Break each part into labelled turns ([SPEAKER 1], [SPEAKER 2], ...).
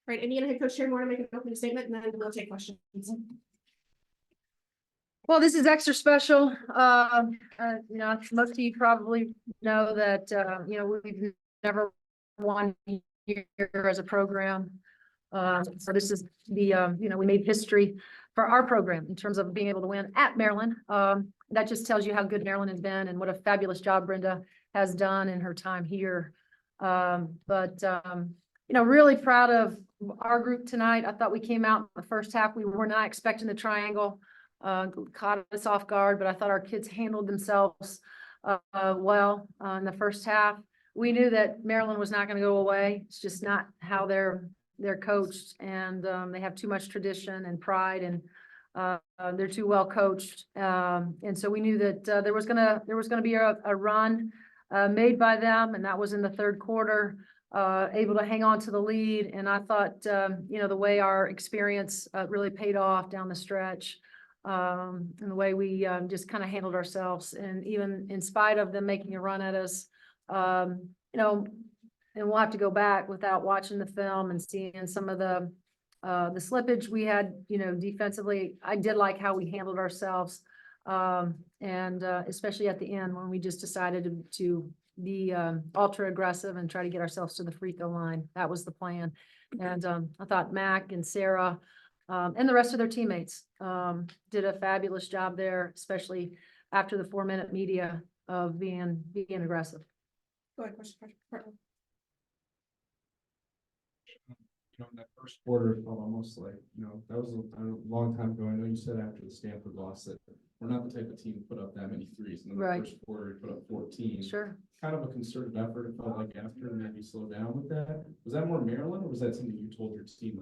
[SPEAKER 1] Right, Indiana head coach Sherry Moore to make an opening statement, and then we'll take questions.
[SPEAKER 2] Well, this is extra special. You know, most of you probably know that, you know, we've never won here as a program. So this is the, you know, we made history for our program in terms of being able to win at Maryland. That just tells you how good Maryland has been and what a fabulous job Brenda has done in her time here. You know, really proud of our group tonight. I thought we came out in the first half. We were not expecting the triangle. Caught us off guard, but I thought our kids handled themselves well in the first half. We knew that Maryland was not going to go away. It's just not how they're coached, and they have too much tradition and pride, and they're too well coached. And so we knew that there was gonna be a run made by them, and that was in the third quarter. Able to hang on to the lead, and I thought you know, the way our experience really paid off down the stretch. And the way we just kind of handled ourselves, and even in spite of them making a run at us, you know, and we'll have to go back without watching the film and seeing some of the slippage we had, you know, defensively. I did like how we handled ourselves, and especially at the end when we just decided to be ultra aggressive and try to get ourselves to the free throw line. That was the plan. And I thought Mac and Sarah and the rest of their teammates did a fabulous job there, especially after the 4-minute media of being aggressive.
[SPEAKER 1] Go ahead, question.
[SPEAKER 3] You know, in that first quarter, it felt almost like, you know, that was a long time ago. I know you said after the Stanford loss that we're not the type of team to put up that many threes. And in the first quarter, we put up 14.
[SPEAKER 2] Sure.
[SPEAKER 3] Kind of a concerted effort, it felt like, after, and maybe slow down with that. Was that more Maryland, or was that something you told your team?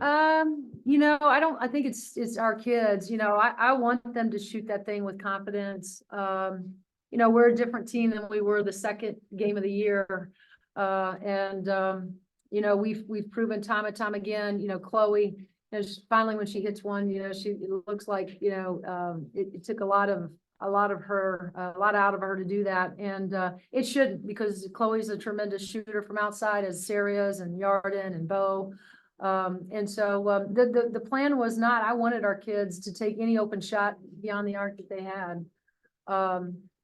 [SPEAKER 2] You know, I think it's our kids. You know, I want them to shoot that thing with confidence. You know, we're a different team than we were the second game of the year. You know, we've proven time and time again, you know, Chloe, you know, finally when she hits one, you know, it looks like, you know, it took a lot out of her to do that. And it shouldn't, because Chloe's a tremendous shooter from outside, as Sarah's and Yarden and Bo. And so the plan was not, I wanted our kids to take any open shot beyond the arc that they had.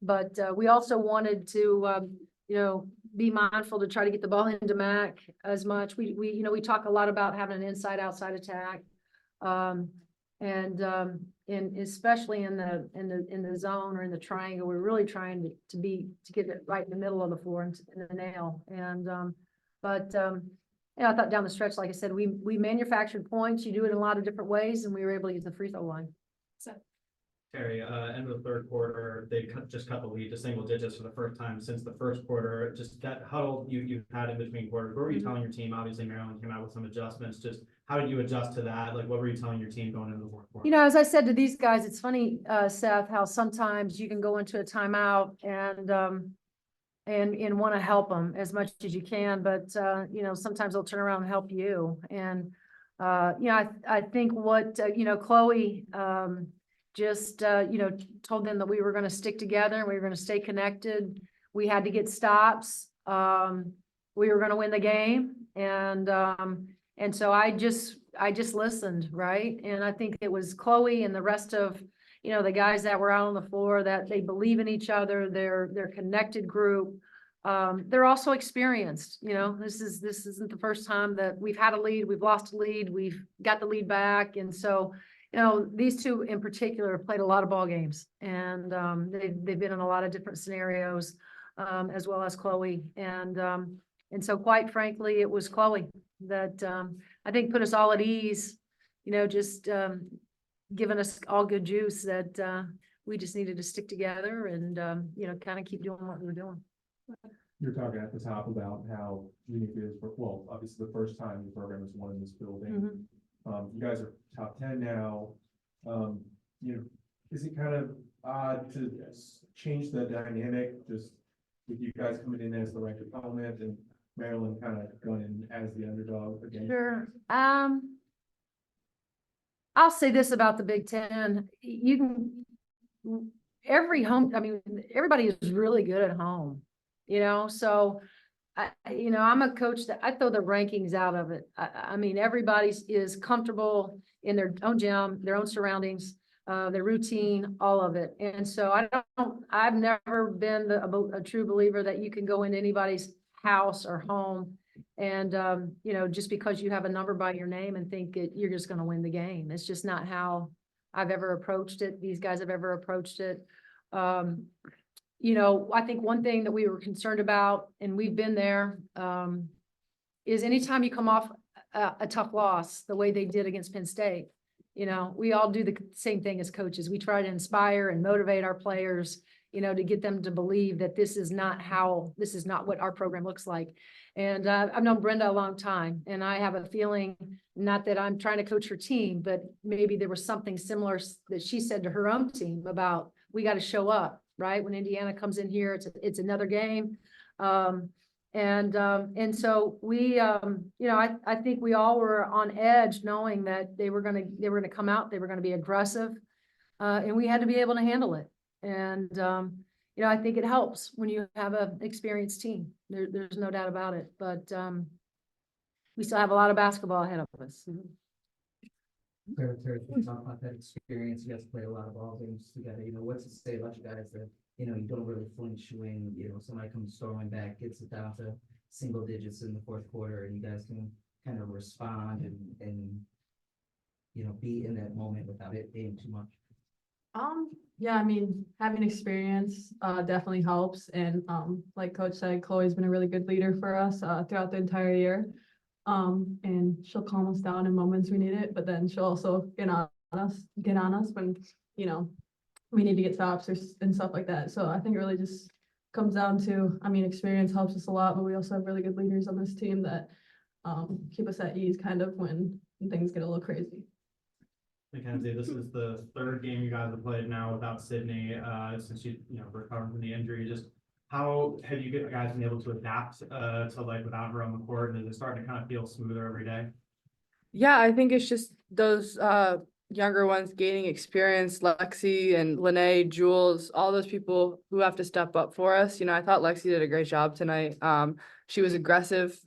[SPEAKER 2] But we also wanted to, you know, be mindful to try to get the ball into Mac as much. We you know, we talk a lot about having an inside outside attack. And especially in the zone or in the triangle, we're really trying to get it right in the middle of the floor and in the nail. And you know, I thought down the stretch, like I said, we manufactured points. You do it in a lot of different ways, and we were able to use the free throw line.
[SPEAKER 1] So
[SPEAKER 4] Terry, end of the third quarter, they just cut the lead to single digits for the first time since the first quarter. Just that huddle you had in between quarters, what were you telling your team? Obviously, Maryland came out with some adjustments. Just how did you adjust to that? Like, what were you telling your team going into the fourth quarter?
[SPEAKER 2] You know, as I said to these guys, it's funny, Seth, how sometimes you can go into a timeout and want to help them as much as you can, but you know, sometimes they'll turn around and help you. And you know, I think what you know, Chloe just you know, told them that we were going to stick together and we were going to stay connected. We had to get stops. We were going to win the game, and so I just listened, right? And I think it was Chloe and the rest of, you know, the guys that were out on the floor, that they believe in each other. They're connected group. They're also experienced. You know, this isn't the first time that we've had a lead, we've lost a lead, we've got the lead back. And so, you know, these two in particular have played a lot of ball games, and they've been in a lot of different scenarios, as well as Chloe. And so quite frankly, it was Chloe that I think put us all at ease, you know, just giving us all good juice that we just needed to stick together and, you know, kind of keep doing what we were doing.
[SPEAKER 3] You're talking at the top about how unique it is for, well, obviously the first time the program has won in this building. You guys are top 10 now. You know, is it kind of odd to change the dynamic, just with you guys coming in as the ranked opponent and Maryland kind of going in as the underdog again?
[SPEAKER 2] Sure. I'll say this about the Big Ten. Everybody is really good at home, you know, so I'm a coach that I throw the rankings out of it. I mean, everybody is comfortable in their own gym, their own surroundings, their routine, all of it. And so I've never been a true believer that you can go into anybody's house or home and, just because you have a number by your name and think you're just going to win the game. It's just not how I've ever approached it. These guys have ever approached it. I think one thing that we were concerned about, and we've been there, is anytime you come off a tough loss, the way they did against Penn State, we all do the same thing as coaches. We try to inspire and motivate our players, to get them to believe that this is not what our program looks like. And I've known Brenda a long time, and I have a feeling, not that I'm trying to coach her team, but maybe there was something similar that she said to her own team about, we got to show up. Right? When Indiana comes in here, it's another game. And so we, I think we all were on edge knowing that they were going to come out, they were going to be aggressive, and we had to be able to handle it. And, I think it helps when you have an experienced team. There's no doubt about it, but we still have a lot of basketball ahead of us.
[SPEAKER 5] Terry, talk about that experience. You guys play a lot of ball games together. What's it say about you guys that, you don't really flinch when, somebody comes storming back, gets it down to single digits in the fourth quarter, and you guys can kind of respond and be in that moment without it being too much?
[SPEAKER 6] Yeah, I mean, having experience definitely helps. And like Coach said, Chloe's been a really good leader for us throughout the entire year. And she'll calm us down in moments we need it, but then she'll also get on us when, we need to get stops and stuff like that. So I think it really just comes down to, experience helps us a lot, but we also have really good leaders on this team that keep us at ease kind of when things get a little crazy.
[SPEAKER 4] Mackenzie, this is the third game you guys have played now without Sydney, since you recovered from the injury. Just how have you guys been able to adapt to without her on the court? And is it starting to kind of feel smoother every day?
[SPEAKER 7] Yeah, I think it's just those younger ones gaining experience, Lexi and Lene, Jules, all those people who have to step up for us. I thought Lexi did a great job tonight. She was aggressive.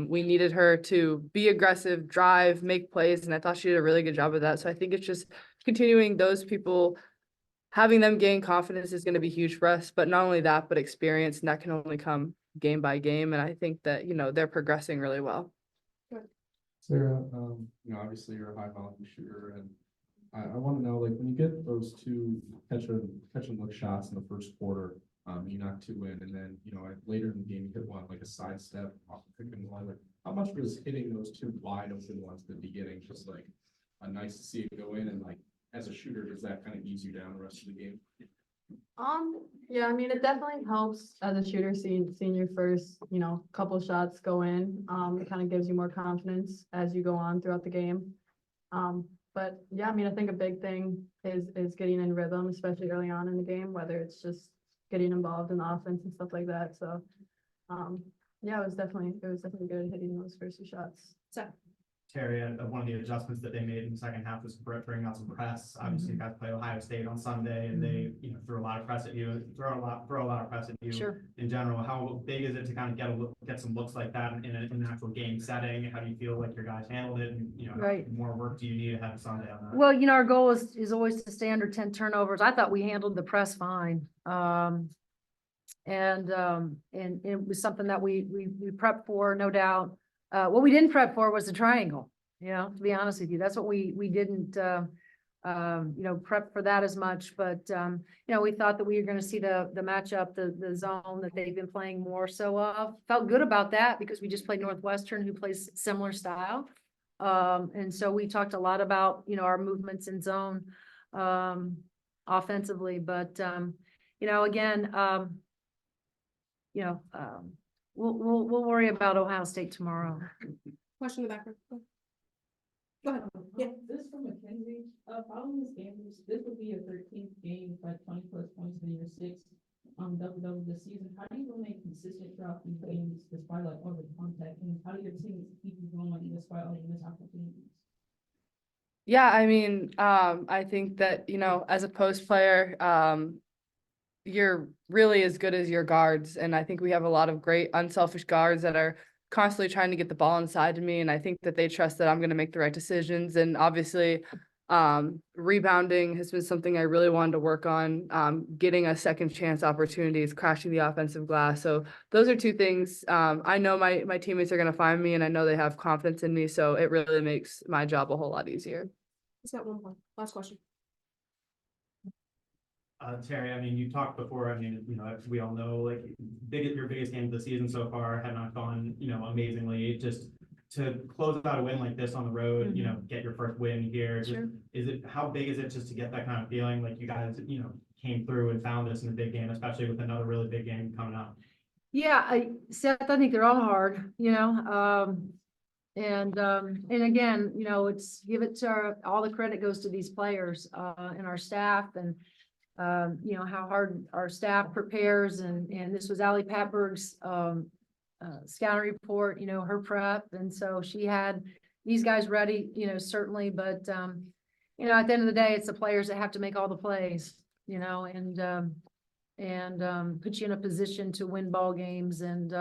[SPEAKER 7] We needed her to be aggressive, drive, make plays, and I thought she did a really good job of that. So I think it's just continuing those people, having them gain confidence is going to be huge for us, but not only that, but experience, and that can only come game by game. And I think that, they're progressing really well.
[SPEAKER 3] Sarah, obviously you're a high volume shooter, and I want to know, when you get those two catch and look shots in the first quarter, you knock two in, and then, later in the game, you hit one, a sidestep off the pick and roll. How much was hitting those two wide open ones at the beginning just nice to see it go in, and as a shooter, does that kind of ease you down the rest of the game?
[SPEAKER 6] Yeah, it definitely helps as a shooter seeing your first, couple shots go in. It kind of gives you more confidence as you go on throughout the game. But yeah, I think a big thing is getting in rhythm, especially early on in the game, whether it's just getting involved in the offense and stuff like that. So yeah, it was definitely good hitting those first two shots.
[SPEAKER 1] So
[SPEAKER 4] Terry, one of the adjustments that they made in the second half was bringing out some press. Obviously, you guys play Ohio State on Sunday, and they threw a lot of press at you. Throw a lot of press at you.
[SPEAKER 2] Sure.
[SPEAKER 4] In general, how big is it to kind of get some looks like that in an actual game setting? How do you feel like your guys handled it? And
[SPEAKER 2] Right.
[SPEAKER 4] How more work do you need to have Sunday on that?
[SPEAKER 2] Well, our goal is always to stay under 10 turnovers. I thought we handled the press fine. And it was something that we prepped for, no doubt. What we didn't prep for was the triangle, to be honest with you. That's what we didn't, prep for that as much. But, we thought that we were going to see the matchup, the zone that they've been playing more so of. Felt good about that because we just played Northwestern, who plays similar style. And so we talked a lot about, our movements in zone offensively. But, again, we'll worry about Ohio State tomorrow.
[SPEAKER 1] question in the background. Go ahead. Yeah.
[SPEAKER 8] This from Mackenzie. Following this game, this would be your 13th game by 20+ points in your 6th double this season. How do you remain consistent throughout these games despite all the contact, and how do your team keep you going despite all the missed opportunities?
[SPEAKER 7] Yeah, I think that, as a post player, you're really as good as your guards. And I think we have a lot of great unselfish guards that are constantly trying to get the ball inside to me. And I think that they trust that I'm going to make the right decisions. And obviously, rebounding has been something I really wanted to work on, getting a second chance opportunities, crashing the offensive glass. So those are two things. I know my teammates are going to find me and I know they have confidence in me. So it really makes my job a whole lot easier.
[SPEAKER 1] He's got one more. Last question.
[SPEAKER 4] Terry, I mean, you talked before, I mean, you know, as we all know, like, your biggest game of the season so far had not gone, you know, amazingly. Just to close out a win like this on the road, you know, get your first win here, just,
[SPEAKER 2] Sure.
[SPEAKER 4] how big is it just to get that kind of feeling, like you guys, you know, came through and found this in a big game, especially with another really big game coming up?
[SPEAKER 2] Yeah, Seth, I think they're all hard, you know, and again, you know, give it to all the credit goes to these players, and our staff and, you know, how hard our staff prepares and this was Allie Patberg's, scouting report, you know, her prep. And so she had these guys ready, you know, certainly, but, you know, at the end of the day, it's the players that have to make all the plays, you know, and put you in a position to win ball games. And,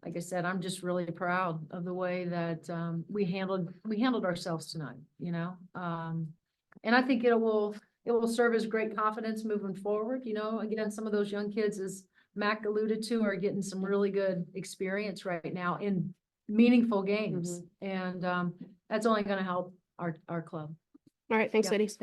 [SPEAKER 2] like I said, I'm just really proud of the way that, we handled ourselves tonight, you know, and I think it will serve as great confidence moving forward. You know, again, some of those young kids, as Mac alluded to, are getting some really good experience right now in meaningful games. And, that's only going to help our club.
[SPEAKER 1] All right, thanks,
[SPEAKER 2] Yeah.
[SPEAKER 1] ladies.